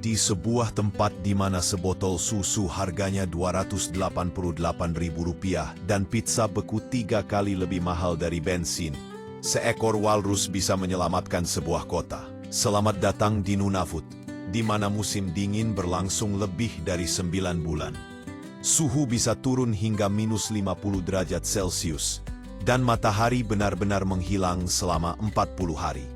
di sebuah tempat di mana sebotol susu harganya Rp288.000 dan pizza beku 3 kali lebih mahal dari bensin, seekor walrus bisa menyelamatkan sebuah kota. Selamat datang di Nunavut, di mana musim dingin berlangsung lebih dari 9 bulan. Suhu bisa turun hingga -50 derajat Celcius, dan matahari benar-benar menghilang selama 40 hari.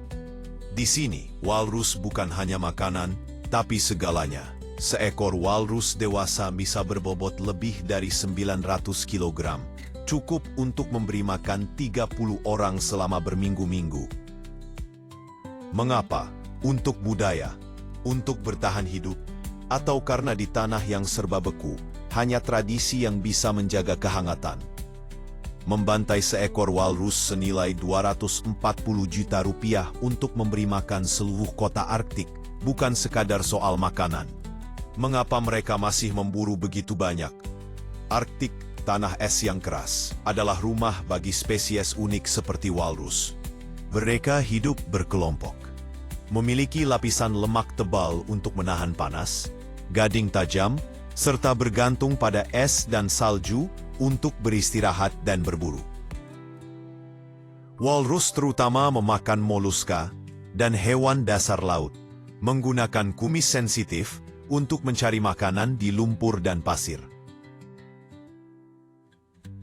Di sini, walrus bukan hanya makanan, tapi segalanya. Seekor walrus dewasa bisa berbobot lebih dari 900 kg, cukup untuk memberi makan 30 orang selama berminggu-minggu. Mengapa? Untuk budaya, untuk bertahan hidup, atau karena di tanah yang serba beku, hanya tradisi yang bisa menjaga kehangatan. Membantai seekor walrus senilai Rp240 juta untuk memberi makan seluruh kota Arktik, bukan sekadar soal makanan. Mengapa mereka masih memburu begitu banyak? Arktik, tanah es yang keras, adalah rumah bagi spesies unik seperti walrus. Mereka hidup berkelompok, memiliki lapisan lemak tebal untuk menahan panas, gading tajam, serta bergantung pada es dan salju untuk beristirahat dan berburu. Walrus terutama memakan moluska dan hewan dasar laut, menggunakan kumis sensitif untuk mencari makanan di lumpur dan pasir.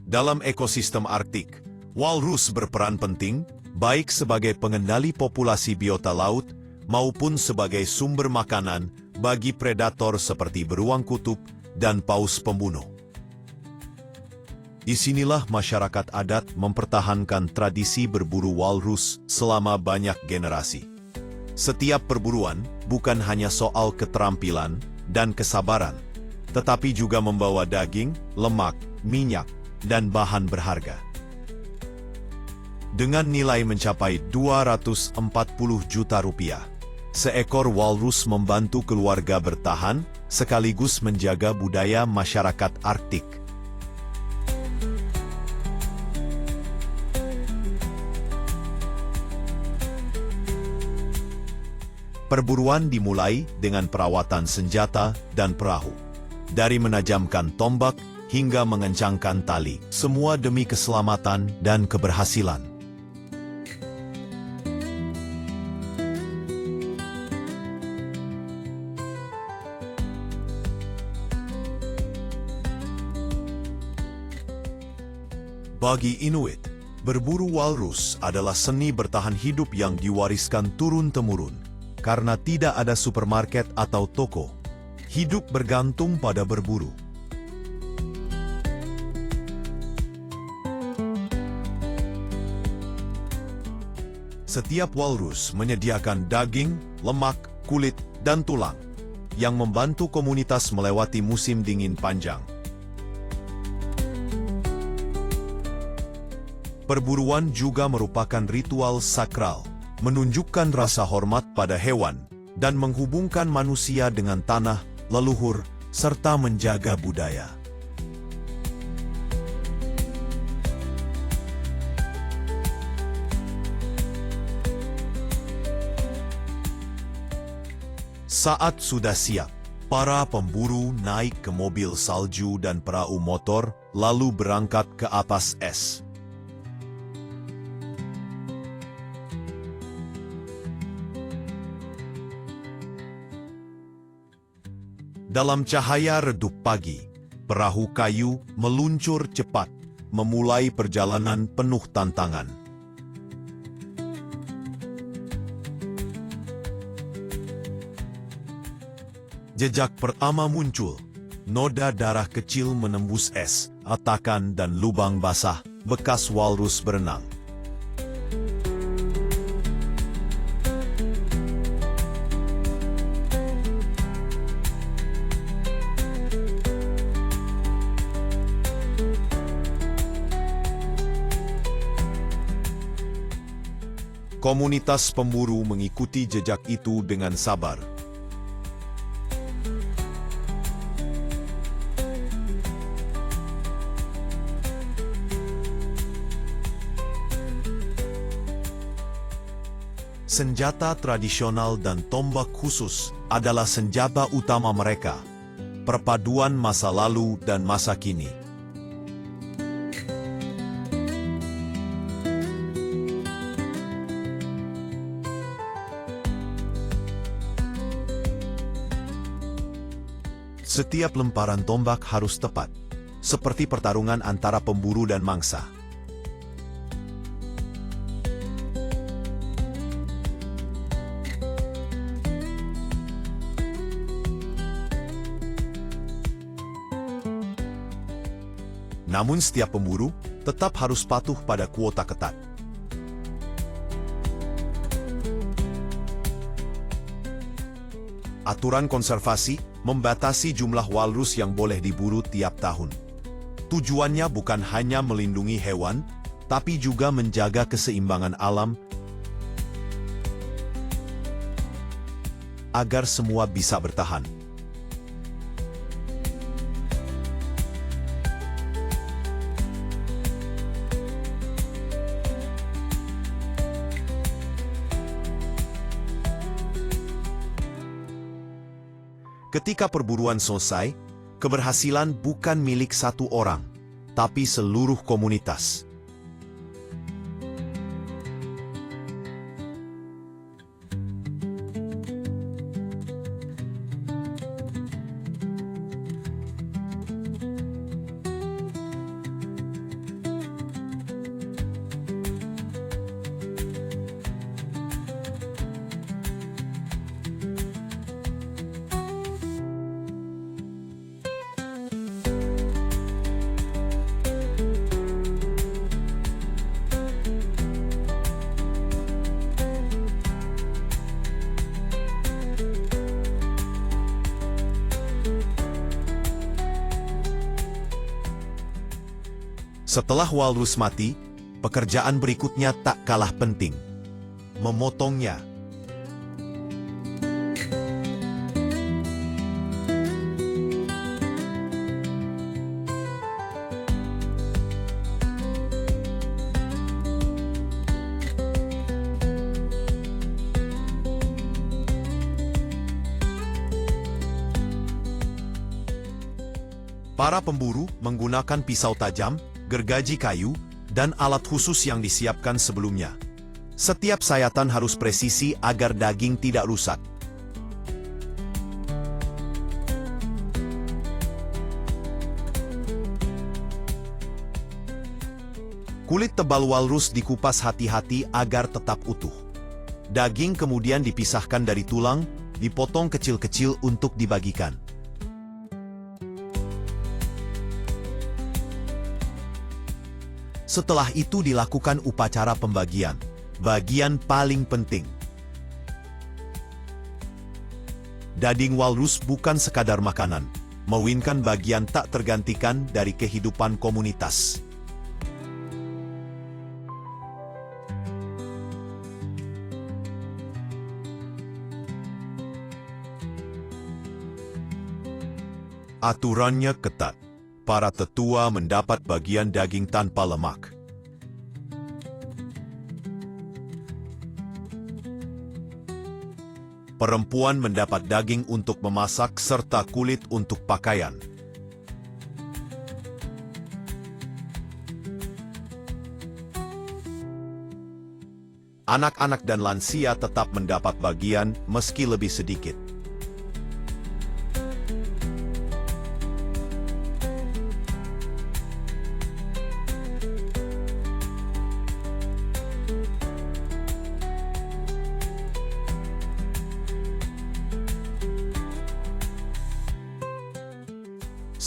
Dalam ekosistem Arktik, walrus berperan penting, baik sebagai pengendali populasi biota laut maupun sebagai sumber makanan bagi predator seperti beruang kutub dan paus pembunuh. Disinilah masyarakat adat mempertahankan tradisi berburu walrus selama banyak generasi. Setiap perburuan bukan hanya soal keterampilan dan kesabaran, tetapi juga membawa daging, lemak, minyak, dan bahan berharga. Dengan nilai mencapai Rp240 juta, seekor walrus membantu keluarga bertahan sekaligus menjaga budaya masyarakat Arktik. Perburuan dimulai dengan perawatan senjata dan perahu. Dari menajamkan tombak hingga mengencangkan tali, semua demi keselamatan dan keberhasilan. Bagi Inuit, berburu walrus adalah seni bertahan hidup yang diwariskan turun-temurun. Karena tidak ada supermarket atau toko, hidup bergantung pada berburu. Setiap walrus menyediakan daging, lemak, kulit, dan tulang, yang membantu komunitas melewati musim dingin panjang. Perburuan juga merupakan ritual sakral, menunjukkan rasa hormat pada hewan, dan menghubungkan manusia dengan tanah, leluhur, serta menjaga budaya. Saat sudah siap, para pemburu naik ke mobil salju dan perahu motor, lalu berangkat ke atas es. Dalam cahaya redup pagi, perahu kayu meluncur cepat, memulai perjalanan penuh tantangan. Jejak pertama muncul, noda darah kecil menembus es, atakan dan lubang basah, bekas walrus berenang. Komunitas pemburu mengikuti jejak itu dengan sabar. Senjata tradisional dan tombak khusus adalah senjata utama mereka, perpaduan masa lalu dan masa kini. Setiap lemparan tombak harus tepat, seperti pertarungan antara pemburu dan mangsa. Namun setiap pemburu tetap harus patuh pada kuota ketat. Aturan konservasi membatasi jumlah walrus yang boleh diburu tiap tahun. Tujuannya bukan hanya melindungi hewan, tapi juga menjaga keseimbangan alam agar semua bisa bertahan. Ketika perburuan selesai, keberhasilan bukan milik satu orang, tapi seluruh komunitas. Setelah walrus mati, pekerjaan berikutnya tak kalah penting: memotongnya. Para pemburu menggunakan pisau tajam, gergaji kayu, dan alat khusus yang disiapkan sebelumnya. Setiap sayatan harus presisi agar daging tidak rusak. Kulit tebal walrus dikupas hati-hati agar tetap utuh. Daging kemudian dipisahkan dari tulang, dipotong kecil-kecil untuk dibagikan. Setelah itu dilakukan upacara pembagian, bagian paling penting. Daging walrus bukan sekadar makanan, melainkan bagian tak tergantikan dari kehidupan komunitas. Aturannya ketat. Para tetua mendapat bagian daging tanpa lemak. Perempuan mendapat daging untuk memasak serta kulit untuk pakaian. Anak-anak dan lansia tetap mendapat bagian meski lebih sedikit.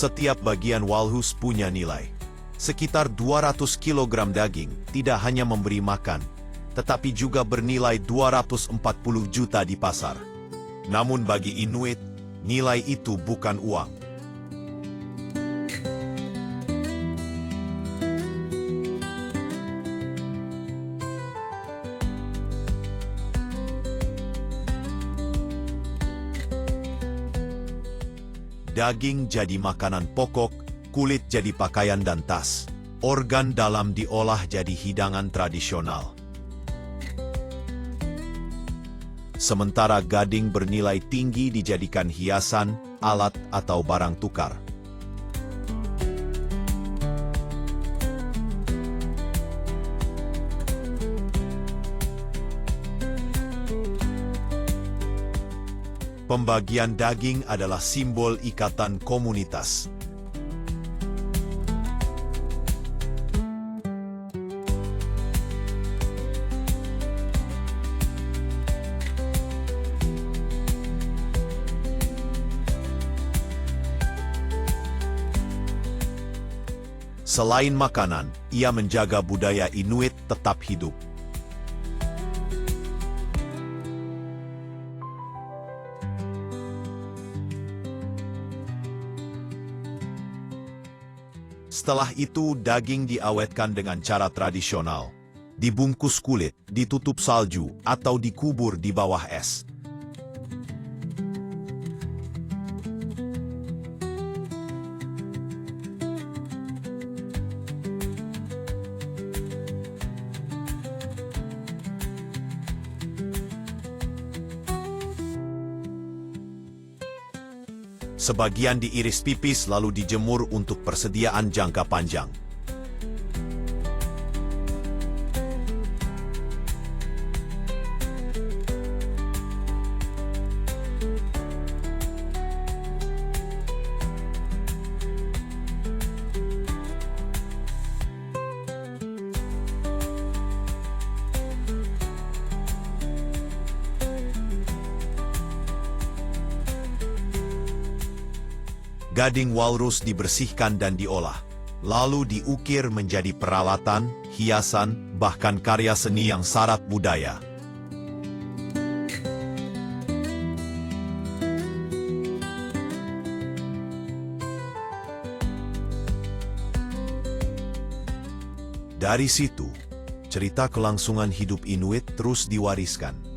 Setiap bagian walrus punya nilai. Sekitar 200 kg daging tidak hanya memberi makan, tetapi juga bernilai 240 juta di pasar. Namun bagi Inuit, nilai itu bukan uang. Daging jadi makanan pokok, kulit jadi pakaian dan tas. Organ dalam diolah jadi hidangan tradisional. sementara gading bernilai tinggi dijadikan hiasan, alat, atau barang tukar. Pembagian daging adalah simbol ikatan komunitas. Selain makanan, ia menjaga budaya Inuit tetap hidup. Setelah itu, daging diawetkan dengan cara tradisional. Dibungkus kulit, ditutup salju, atau dikubur di bawah es. Sebagian diiris tipis lalu dijemur untuk persediaan jangka panjang. Gading walrus dibersihkan dan diolah, lalu diukir menjadi peralatan, hiasan, bahkan karya seni yang syarat budaya. Dari situ, cerita kelangsungan hidup Inuit terus diwariskan.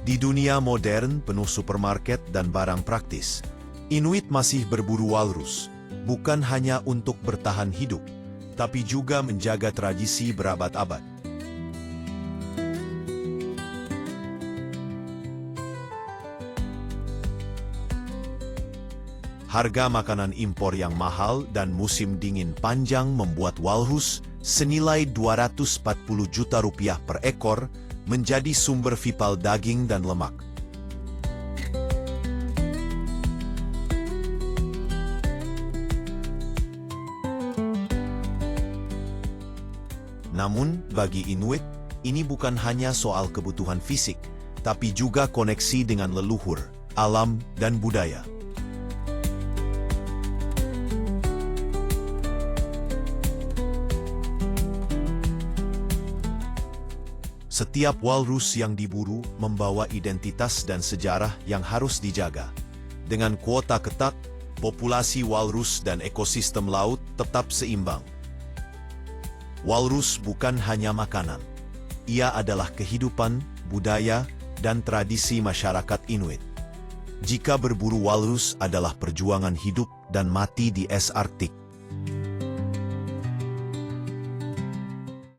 Di dunia modern penuh supermarket dan barang praktis, Inuit masih berburu walrus, bukan hanya untuk bertahan hidup, tapi juga menjaga tradisi berabad-abad. Harga makanan impor yang mahal dan musim dingin panjang membuat walrus senilai 240 juta rupiah per ekor menjadi sumber vital daging dan lemak. Namun, bagi Inuit, ini bukan hanya soal kebutuhan fisik, tapi juga koneksi dengan leluhur, alam, dan budaya. Setiap walrus yang diburu membawa identitas dan sejarah yang harus dijaga. Dengan kuota ketat, populasi walrus dan ekosistem laut tetap seimbang. Walrus bukan hanya makanan. Ia adalah kehidupan, budaya, dan tradisi masyarakat Inuit. Jika berburu walrus adalah perjuangan hidup dan mati di es Arktik,